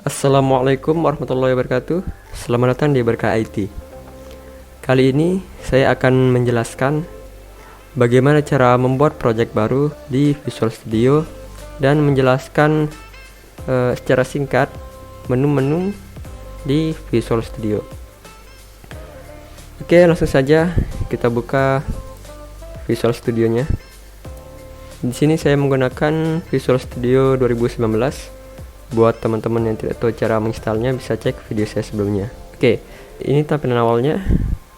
Assalamualaikum warahmatullahi wabarakatuh. Selamat datang di Berkah IT. Kali ini saya akan menjelaskan bagaimana cara membuat project baru di Visual Studio dan menjelaskan secara singkat menu-menu di Visual Studio. Oke, langsung saja kita buka Visual Studio-nya. Di sini saya menggunakan Visual Studio 2019. Buat teman-teman yang tidak tahu cara menginstalnya, bisa cek video saya sebelumnya. Oke, ini tampilan awalnya.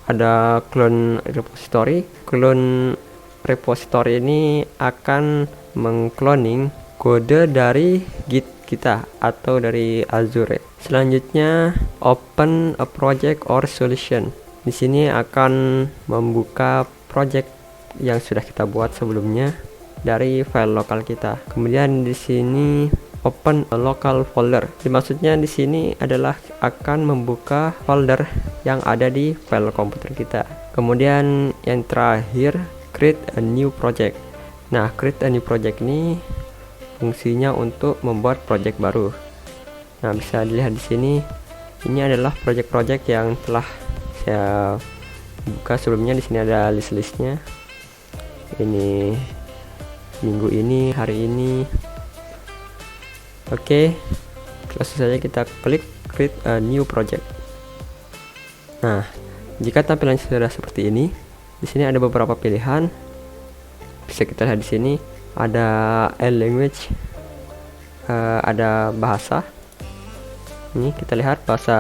Ada clone repository. Clone repository ini akan mengcloning kode dari Git kita atau dari Azure. Selanjutnya, open a project or solution. Di sini akan membuka project yang sudah kita buat sebelumnya dari file lokal kita. Kemudian di sini open a local folder. Maksudnya di sini adalah akan membuka folder yang ada di file komputer kita. Kemudian yang terakhir, create a new project. Nah, create a new project ini fungsinya untuk membuat project baru. Nah, bisa dilihat di sini. Ini adalah project-project yang telah saya buka sebelumnya. Di sini ada list-listnya. Ini minggu ini, hari ini. Oke, langsung saja kita klik create a new project. Nah, jika tampilan sudah seperti ini, di sini ada beberapa pilihan. Bisa kita lihat di sini ada language, ada bahasa. Ini kita lihat bahasa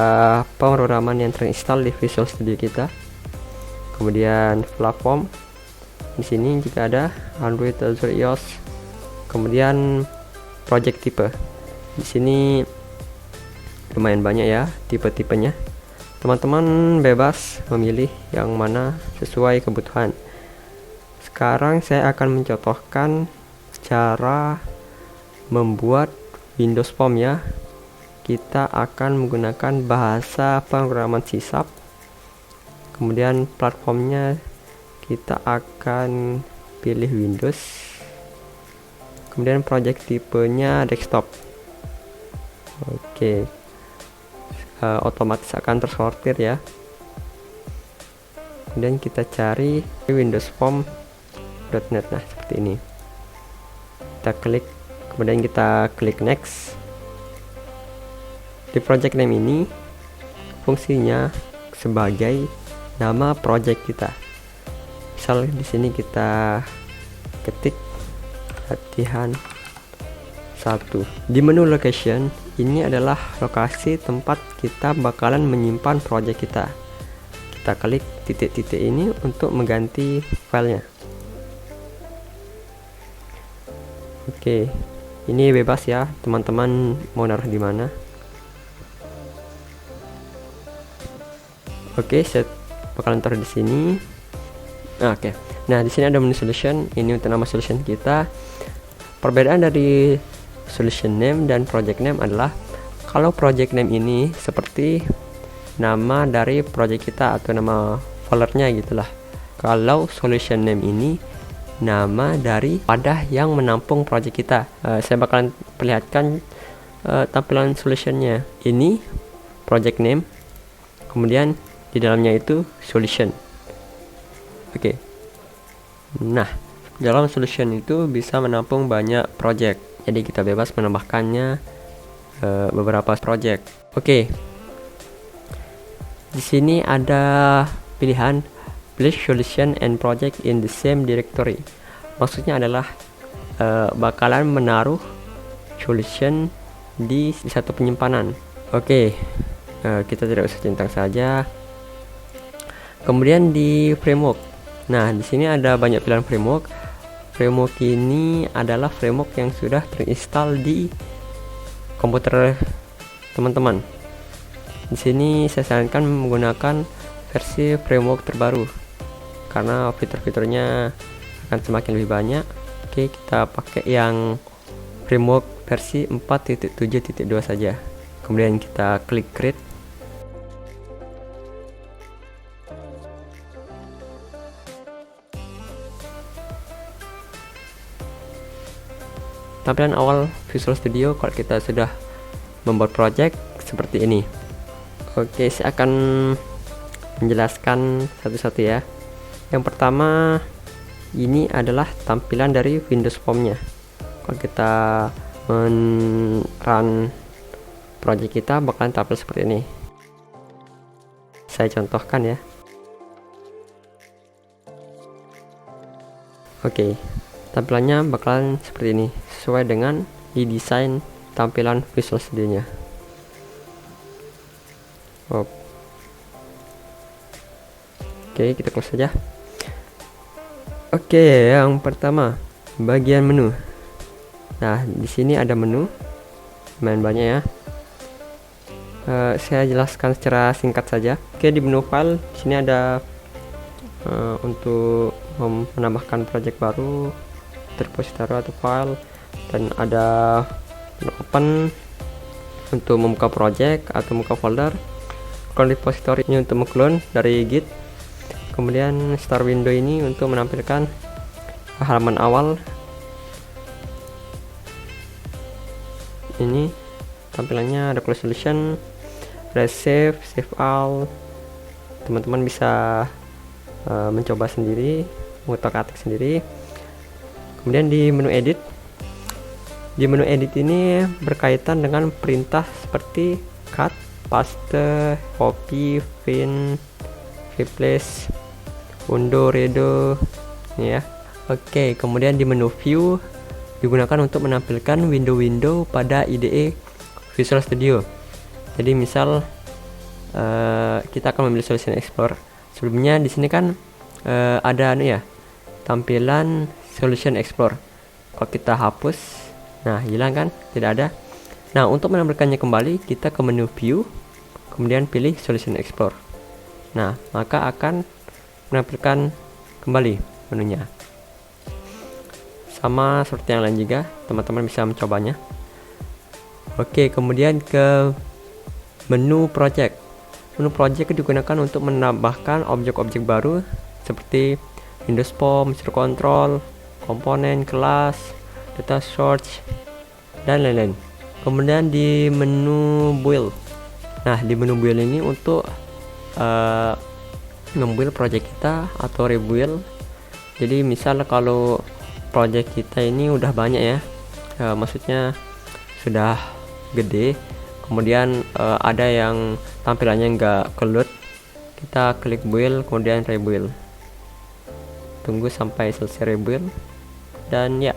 pemrograman yang terinstall di Visual Studio kita. Kemudian platform. Di sini jika ada Android, Azure, iOS. Kemudian project type. Di sini lumayan banyak ya tipe-tipenya. Teman-teman bebas memilih yang mana sesuai kebutuhan. Sekarang saya akan mencontohkan cara membuat Windows Form ya. Kita akan menggunakan bahasa pemrograman C#. Kemudian platformnya kita akan pilih Windows. Kemudian project tipenya desktop. Oke, otomatis akan tersortir ya. Kemudian kita cari Windows Form.net. Nah, seperti ini. Kita klik, kemudian kita klik next. Di project name ini fungsinya sebagai nama project kita. Misal di sini kita ketik latihan 1. Di menu location, ini adalah lokasi tempat kita bakalan menyimpan project kita. Kita klik titik-titik ini untuk mengganti filenya. Oke, ini bebas ya, teman-teman mau naruh di mana. Oke, saya bakalan taruh di sini. Oke. Nah, di sini ada menu solution. Ini untuk nama solution kita. Perbedaan dari solution name dan project name adalah kalau project name ini seperti nama dari project kita atau nama foldernya gitulah. Kalau solution name ini nama dari wadah yang menampung project kita. Saya bakalan perlihatkan tampilan solutionnya. Ini project name, kemudian di dalamnya itu solution. Oke. Nah, dalam solution itu bisa menampung banyak project. Jadi kita bebas menambahkannya beberapa project. Oke. Di sini ada pilihan place solution and project in the same directory. Maksudnya adalah bakalan menaruh solution di satu penyimpanan. Oke. Kita tidak usah centang saja. Kemudian di framework. Nah, di sini ada banyak pilihan framework. Framework ini adalah framework yang sudah terinstall di komputer teman-teman. Di sini saya sarankan menggunakan versi framework terbaru karena fitur-fiturnya akan semakin lebih banyak. Oke, kita pakai yang framework versi 4.7.2 saja. Kemudian kita klik create. Tampilan awal Visual Studio kalau kita sudah membuat project seperti ini. Oke, saya akan menjelaskan satu-satu ya. Yang pertama, ini adalah tampilan dari Windows Form-nya. Kalau kita run project kita bakalan tampil seperti ini. Saya contohkan ya. Oke, tampilannya bakalan seperti ini, sesuai dengan desain tampilan Visual Studio-nya. Oke, kita close saja. Oke, yang pertama, bagian menu. Nah, di sini ada menu, lumayan banyak ya. Saya jelaskan secara singkat saja. Oke, di menu file, di sini ada untuk menambahkan project baru, repository atau file, dan ada open untuk membuka project atau membuka folder. Clone repository ini untuk mengclone dari Git. Kemudian start window ini untuk menampilkan halaman awal. Ini tampilannya ada close solution, save all. Teman-teman bisa mencoba sendiri, mengutak-atik sendiri. Kemudian di menu edit, ini berkaitan dengan perintah seperti cut, paste, copy, pin, replace, undo, redo, ini ya. Oke, kemudian di menu view digunakan untuk menampilkan window-window pada IDE Visual Studio. Jadi misal kita akan memilih Solution Explorer. Sebelumnya di sini kan ada tampilan Solution Explorer. Kalau kita hapus, nah hilang kan, tidak ada. Nah, untuk menampilkannya kembali, kita ke menu view, kemudian pilih Solution Explorer. Nah, maka akan menampilkan kembali menunya. Sama seperti yang lain juga, teman-teman bisa mencobanya. Oke, kemudian ke menu project. Menu project digunakan untuk menambahkan objek-objek baru seperti Windows Form, user control, komponen, kelas, data source, dan lain-lain. Kemudian di menu build. Nah, di menu build ini untuk membuild project kita atau rebuild. Jadi misal kalau project kita ini udah banyak ya, maksudnya sudah gede, kemudian ada yang tampilannya nggak kelut, kita klik build kemudian rebuild, tunggu sampai selesai rebuild, dan ya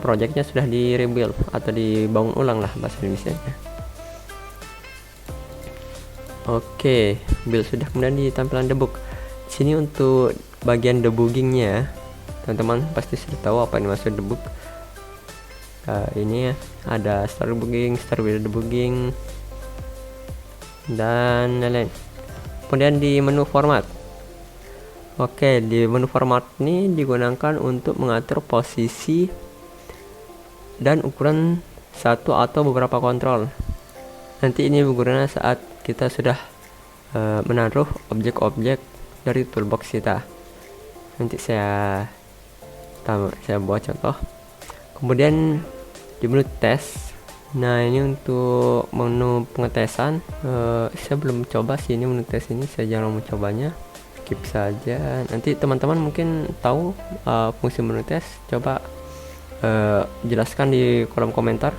projectnya sudah di rebuild atau dibangun ulang lah bahasa Indonesia nya. Oke, build sudah, kemudian di tampilan debug. Sini untuk bagian debuggingnya, teman-teman pasti sudah tahu apa yang maksud debug. Ini ya, ada start debugging, start with debugging, dan lain-lain. Kemudian di menu format. Oke, di menu format ini digunakan untuk mengatur posisi dan ukuran satu atau beberapa kontrol. Nanti ini berguna saat kita sudah menaruh objek-objek dari toolbox kita. Nanti saya buat contoh. Kemudian di menu tes. Nah, ini untuk menu pengetesan. Saya belum coba sih ini menu tes ini, saya jarang mencobanya. Skip saja. Nanti teman-teman mungkin tahu fungsi menu tes. Coba jelaskan di kolom komentar.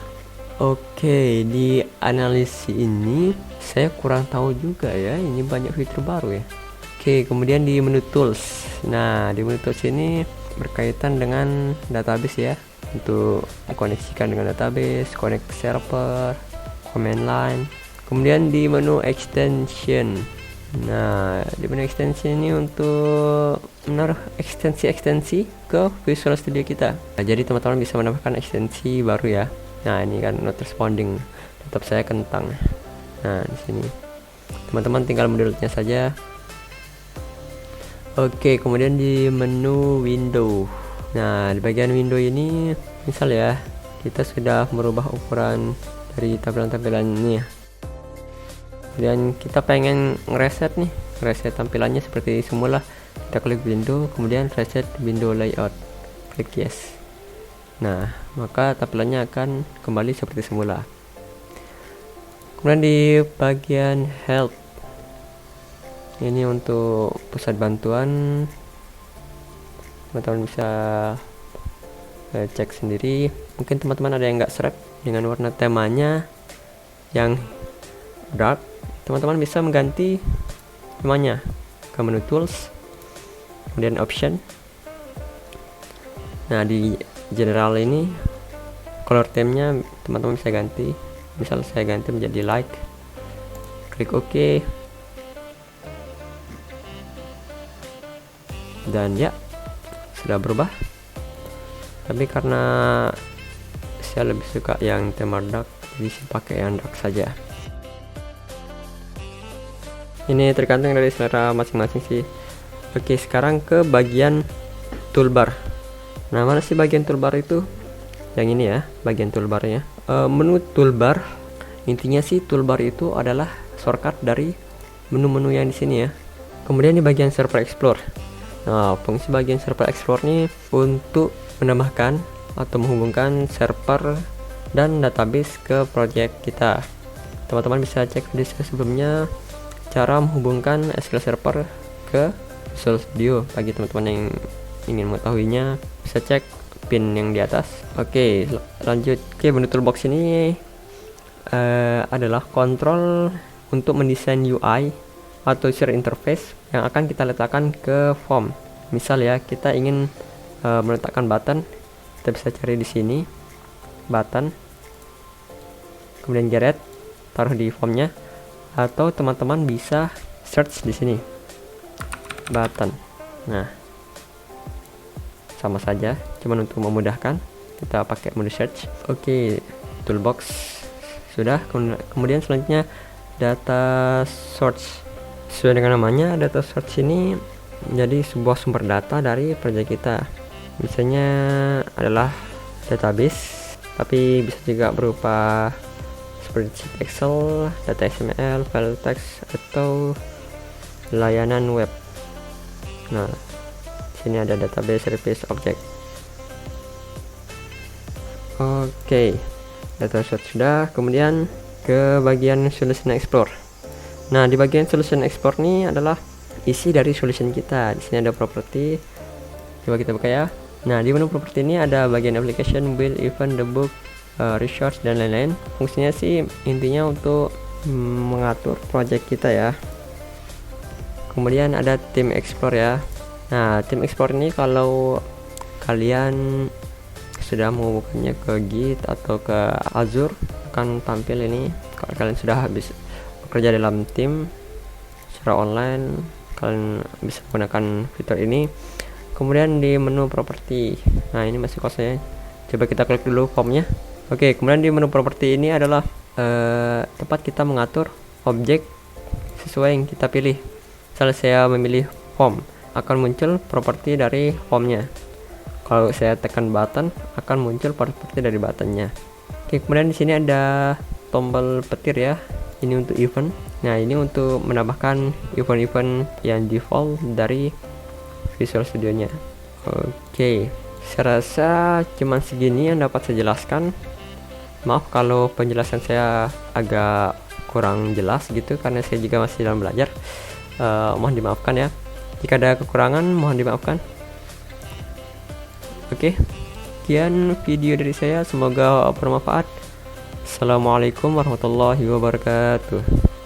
Oke, di analisis ini saya kurang tahu juga ya, ini banyak fitur baru ya. Oke, kemudian di menu tools. Nah, di menu tools ini berkaitan dengan database ya, untuk mengkoneksikan dengan database, connect server, command line. Kemudian di menu extension. Nah, di menu extension ini untuk menaruh ekstensi-ekstensi ke Visual Studio kita. Nah, jadi teman-teman bisa menambahkan ekstensi baru ya. Nah, ini kan not responding, tetap saya kentang. Nah, di sini teman-teman tinggal mendownloadnya saja. Oke, kemudian di menu window. Nah, di bagian window ini misal ya, kita sudah merubah ukuran dari tampilan-tampilan ini ya. Kemudian kita pengen ngereset nih, reset tampilannya seperti semula. Kita klik window, kemudian reset window layout, klik yes. Nah, maka tampilannya akan kembali seperti semula. Kemudian di bagian help, ini untuk pusat bantuan, teman-teman bisa cek sendiri. Mungkin teman-teman ada yang nggak seret dengan warna temanya yang dark, teman-teman bisa mengganti temanya ke menu tools, kemudian option. Nah, di general ini color theme-nya teman-teman bisa ganti. Misal saya ganti menjadi light, klik OK, dan ya sudah berubah. Tapi karena saya lebih suka yang tema dark, jadi saya pakai yang dark saja. Ini tergantung dari selera masing-masing sih. Oke, sekarang ke bagian toolbar. Nah, mana sih bagian toolbar itu? Yang ini ya, bagian toolbarnya. Menu toolbar, intinya sih toolbar itu adalah shortcut dari menu-menu yang di sini ya. Kemudian di bagian server explore. Nah, fungsi bagian server explore ini untuk menambahkan atau menghubungkan server dan database ke project kita. Teman-teman bisa cek di sebelumnya cara menghubungkan SQL Server ke Visual Studio. Bagi teman-teman yang ingin mengetahuinya, bisa cek pin yang di atas. Oke, lanjut ke menu toolbox ini adalah kontrol untuk mendesain UI atau user interface yang akan kita letakkan ke form. Misal ya, kita ingin meletakkan button, kita bisa cari di sini button, kemudian geret, taruh di formnya, atau teman-teman bisa search di sini button. Nah, sama saja, cuman untuk memudahkan kita pakai mode search. Oke, toolbox sudah. Kemudian selanjutnya data source. Sesuai dengan namanya, data source ini menjadi sebuah sumber data dari project kita. Misalnya adalah database, tapi bisa juga berupa spreadsheet Excel, data XML, file text, atau layanan web. Nah, sini ada database service object. Oke, data source sudah. Kemudian ke bagian solution explore. Nah, di bagian solution explore ini adalah isi dari solution kita. Di sini ada property, coba kita buka ya. Nah, di menu property ini ada bagian application, build, event, debug, resource, dan lain-lain. Fungsinya sih intinya untuk mengatur project kita ya. Kemudian ada theme explore ya. Nah, theme explore ini kalau kalian sudah menghubungkannya ke Git atau ke Azure, akan tampil ini. Kalau kalian sudah habis bekerja dalam tim secara online, kalian bisa menggunakan fitur ini. Kemudian di menu property, nah ini masih kosong ya, coba kita klik dulu formnya. Oke, kemudian di menu property ini adalah tempat kita mengatur objek sesuai yang kita pilih. Misalnya saya memilih form, akan muncul properti dari formnya. Kalau saya tekan button, akan muncul properti dari buttonnya. Oke, kemudian di sini ada tombol petir ya. Ini untuk event. Nah, ini untuk menambahkan event-event yang default dari Visual Studio-nya. Oke, saya rasa cuman segini yang dapat saya jelaskan. Maaf kalau penjelasan saya agak kurang jelas gitu, karena saya juga masih dalam belajar. Mohon dimaafkan ya. Jika ada kekurangan, mohon dimaafkan. Oke, sekian video dari saya, semoga bermanfaat. Assalamualaikum warahmatullahi wabarakatuh.